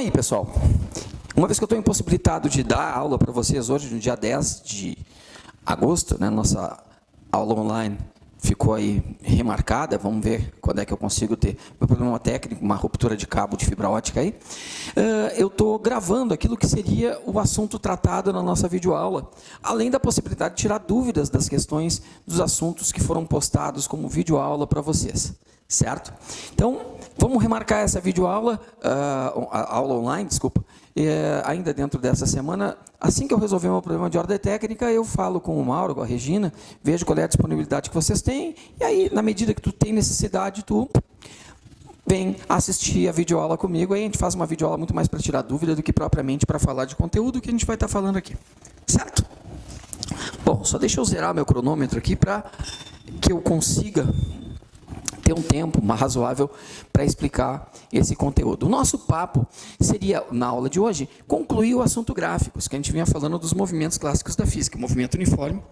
aí, pessoal, uma vez que eu estou impossibilitado de dar aula para vocês hoje, no dia 10 de agosto, né, nossa aula online ficou aí remarcada, vamos ver quando é que eu consigo ter meu problema técnico, uma ruptura de cabo de fibra ótica aí. Eu estou gravando aquilo que seria o assunto tratado na nossa videoaula, além da possibilidade de tirar dúvidas das questões dos assuntos que foram postados como videoaula para vocês, certo? Então, vamos remarcar essa videoaula, a aula online, desculpa, ainda dentro dessa semana. Assim que eu resolver meu problema de ordem técnica, eu falo com o Mauro, com a Regina, vejo qual é a disponibilidade que vocês têm, e aí, na medida que tu tem necessidade, tu vem assistir a videoaula comigo, aí a gente faz uma videoaula muito mais para tirar dúvida do que propriamente para falar de conteúdo que a gente vai estar falando aqui, certo? Bom, só deixa eu zerar meu cronômetro aqui para que eu consiga ter um tempo razoável para explicar esse conteúdo. O nosso papo seria, na aula de hoje, concluir o assunto gráficos, que a gente vinha falando dos movimentos clássicos da física, movimento uniforme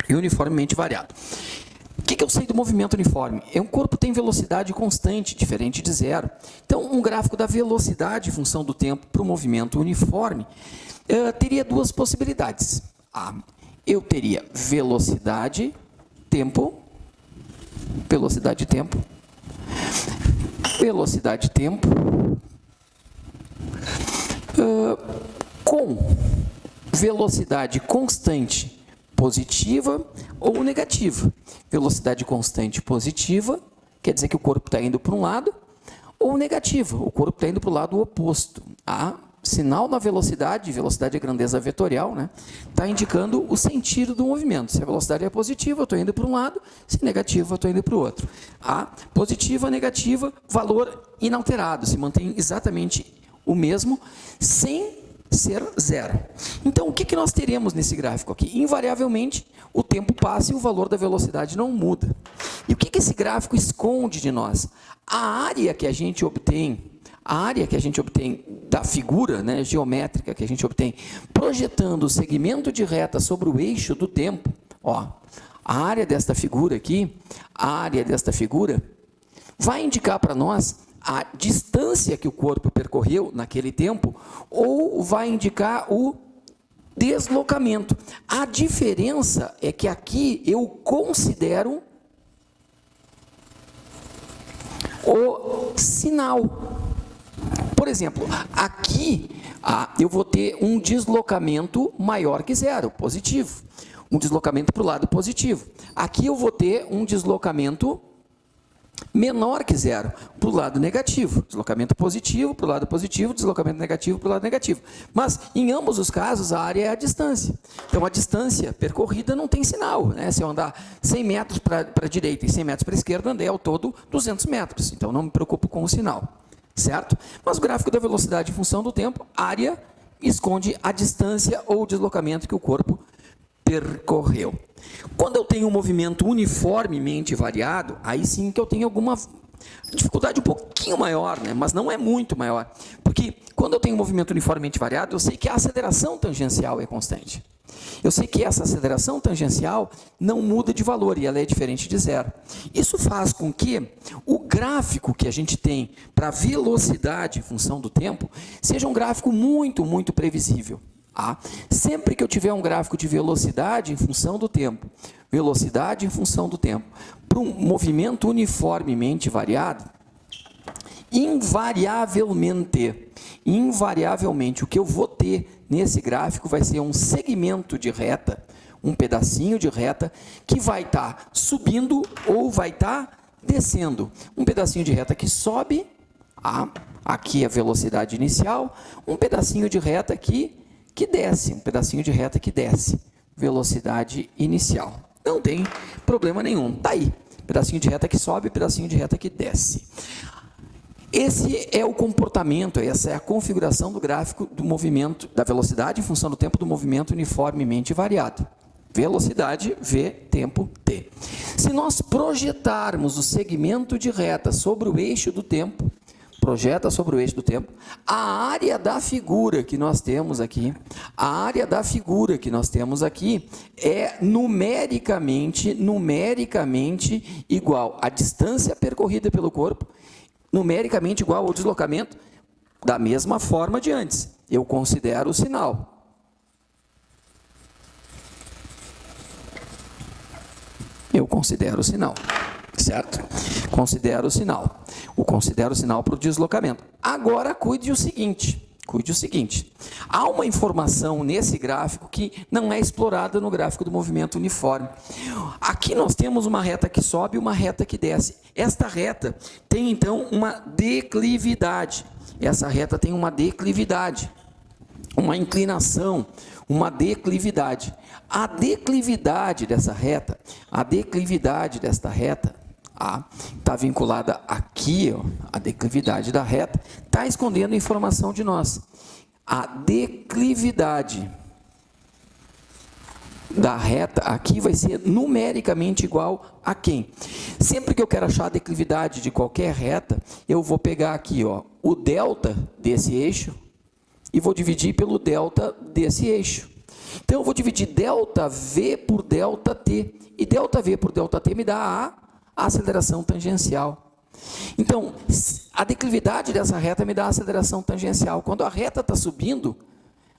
e uniformemente variado. O que eu sei do movimento uniforme? Um corpo tem velocidade constante, diferente de zero. Então, um gráfico da velocidade em função do tempo para o movimento uniforme teria duas possibilidades. Eu teria velocidade, tempo, velocidade, tempo, com velocidade constante positiva ou negativa. Velocidade constante positiva quer dizer que o corpo está indo para um lado, ou negativa, o corpo está indo para o lado oposto. Sinal na velocidade é grandeza vetorial, né? Está indicando o sentido do movimento. Se a velocidade é positiva, eu estou indo para um lado, se negativa, eu estou indo para o outro. Positiva, negativa, valor inalterado, se mantém exatamente o mesmo, sem ser zero. Então, o que nós teremos nesse gráfico aqui? Invariavelmente, o tempo passa e o valor da velocidade não muda. E o que esse gráfico esconde de nós? A área que a gente obtém da figura, né, geométrica que a gente obtém, projetando o segmento de reta sobre o eixo do tempo, a área desta figura aqui, vai indicar para nós a distância que o corpo percorreu naquele tempo, ou vai indicar o deslocamento. A diferença é que aqui eu considero o sinal. Por exemplo, aqui eu vou ter um deslocamento maior que zero, positivo. Um deslocamento para o lado positivo. Aqui eu vou ter um deslocamento menor que zero, para o lado negativo. Deslocamento positivo para o lado positivo, deslocamento negativo para o lado negativo. Mas, em ambos os casos, a área é a distância. Então, a distância percorrida não tem sinal, né? Se eu andar 100 metros para a direita e 100 metros para a esquerda, andei ao todo 200 metros. Então, não me preocupo com o sinal. Certo? Mas o gráfico da velocidade em função do tempo, área, esconde a distância ou o deslocamento que o corpo percorreu. Quando eu tenho um movimento uniformemente variado, aí sim que eu tenho alguma dificuldade um pouquinho maior, né? Mas não é muito maior. Porque quando eu tenho um movimento uniformemente variado, eu sei que a aceleração tangencial é constante. Eu sei que essa aceleração tangencial não muda de valor e ela é diferente de zero. Isso faz com que o gráfico que a gente tem para velocidade em função do tempo seja um gráfico muito, muito previsível. Sempre que eu tiver um gráfico de velocidade em função do tempo, para um movimento uniformemente variado, invariavelmente, o que eu vou ter nesse gráfico vai ser um segmento de reta, um pedacinho de reta, que vai estar subindo ou vai estar descendo. Um pedacinho de reta que sobe, aqui a velocidade inicial, um pedacinho de reta aqui que desce, velocidade inicial. Não tem problema nenhum, está aí. Pedacinho de reta que sobe, pedacinho de reta que desce. Esse é o comportamento, essa é a configuração do gráfico do movimento, da velocidade em função do tempo do movimento uniformemente variado. Velocidade, V, tempo, T. Se nós projetarmos o segmento de reta sobre o eixo do tempo, a área da figura que nós temos aqui, é numericamente igual à distância percorrida pelo corpo, numericamente igual ao deslocamento da mesma forma de antes. Eu considero o sinal. Eu considero o sinal, certo? Considero o sinal. Considero o sinal para o deslocamento. Agora, cuide o seguinte. Há uma informação nesse gráfico que não é explorada no gráfico do movimento uniforme. Aqui nós temos uma reta que sobe e uma reta que desce. Esta reta tem, então, uma declividade. Essa reta tem uma declividade, uma inclinação, uma declividade. A declividade desta reta está vinculada aqui, ó, a declividade da reta, está escondendo informação de nós. A declividade da reta aqui vai ser numericamente igual a quem? Sempre que eu quero achar a declividade de qualquer reta, eu vou pegar aqui, ó, o delta desse eixo e vou dividir pelo delta desse eixo. Então, eu vou dividir delta V por delta T. E delta V por delta T me dá a aceleração tangencial. Então, a declividade dessa reta me dá a aceleração tangencial. Quando a reta está subindo,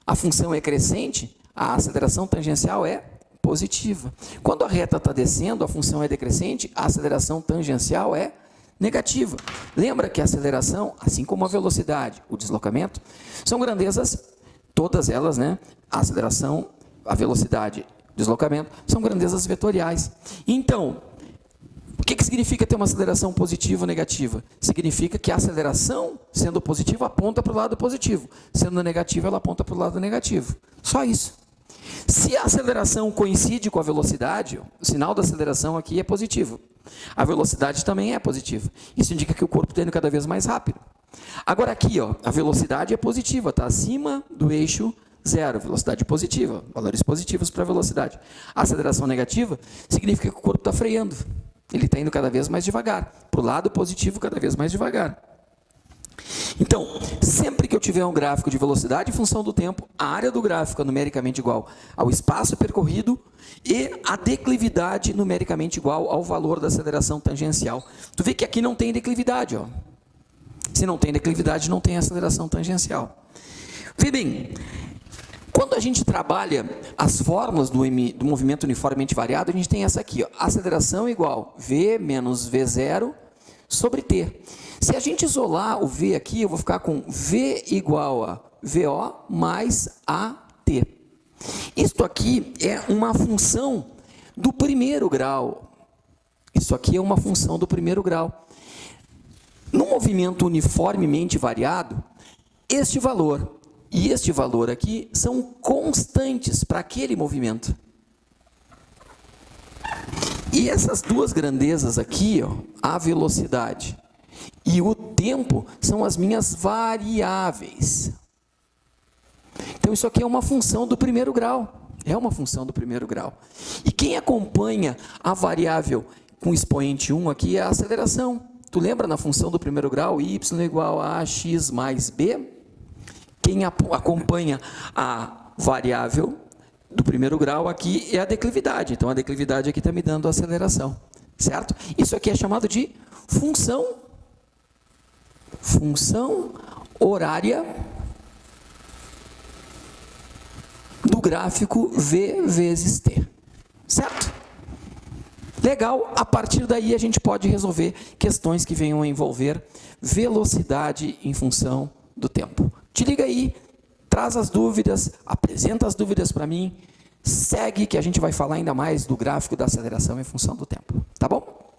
a função é crescente, a aceleração tangencial é positiva. Quando a reta está descendo, a função é decrescente, a aceleração tangencial é negativa. Lembra que a aceleração, assim como a velocidade, o deslocamento, são grandezas, todas elas, né? A aceleração, a velocidade, o deslocamento, são grandezas vetoriais. Então, o que significa ter uma aceleração positiva ou negativa? Significa que a aceleração, sendo positiva, aponta para o lado positivo. Sendo negativa, ela aponta para o lado negativo. Só isso. Se a aceleração coincide com a velocidade, o sinal da aceleração aqui é positivo. A velocidade também é positiva. Isso indica que o corpo está indo cada vez mais rápido. Agora aqui, ó, a velocidade é positiva, está acima do eixo zero, velocidade positiva, valores positivos para a velocidade. A aceleração negativa significa que o corpo está freando. Ele está indo cada vez mais devagar, para o lado positivo cada vez mais devagar. Então, sempre que eu tiver um gráfico de velocidade em função do tempo, a área do gráfico é numericamente igual ao espaço percorrido e a declividade numericamente igual ao valor da aceleração tangencial. Tu vê que aqui não tem declividade, ó. Se não tem declividade, não tem aceleração tangencial. Vê bem, quando a gente trabalha as fórmulas do movimento uniformemente variado, a gente tem essa aqui, ó, aceleração igual V menos V0 sobre T. Se a gente isolar o V aqui, eu vou ficar com V igual a VO mais AT. Isto aqui é uma função do primeiro grau. Isso aqui é uma função do primeiro grau. No movimento uniformemente variado, este valor e este valor aqui são constantes para aquele movimento. E essas duas grandezas aqui, ó, a velocidade e o tempo, são as minhas variáveis. Então, isso aqui é uma função do primeiro grau. É uma função do primeiro grau. E quem acompanha a variável com expoente 1 aqui é a aceleração. Tu lembra na função do primeiro grau, y igual a x mais b? Quem acompanha a variável do primeiro grau aqui é a declividade. Então, a declividade aqui está me dando a aceleração, certo? Isso aqui é chamado de função horária do gráfico V vezes T, certo? Legal, a partir daí a gente pode resolver questões que venham a envolver velocidade em função do tempo. Te liga aí, traz as dúvidas, apresenta as dúvidas para mim, segue que a gente vai falar ainda mais do gráfico da aceleração em função do tempo, tá bom?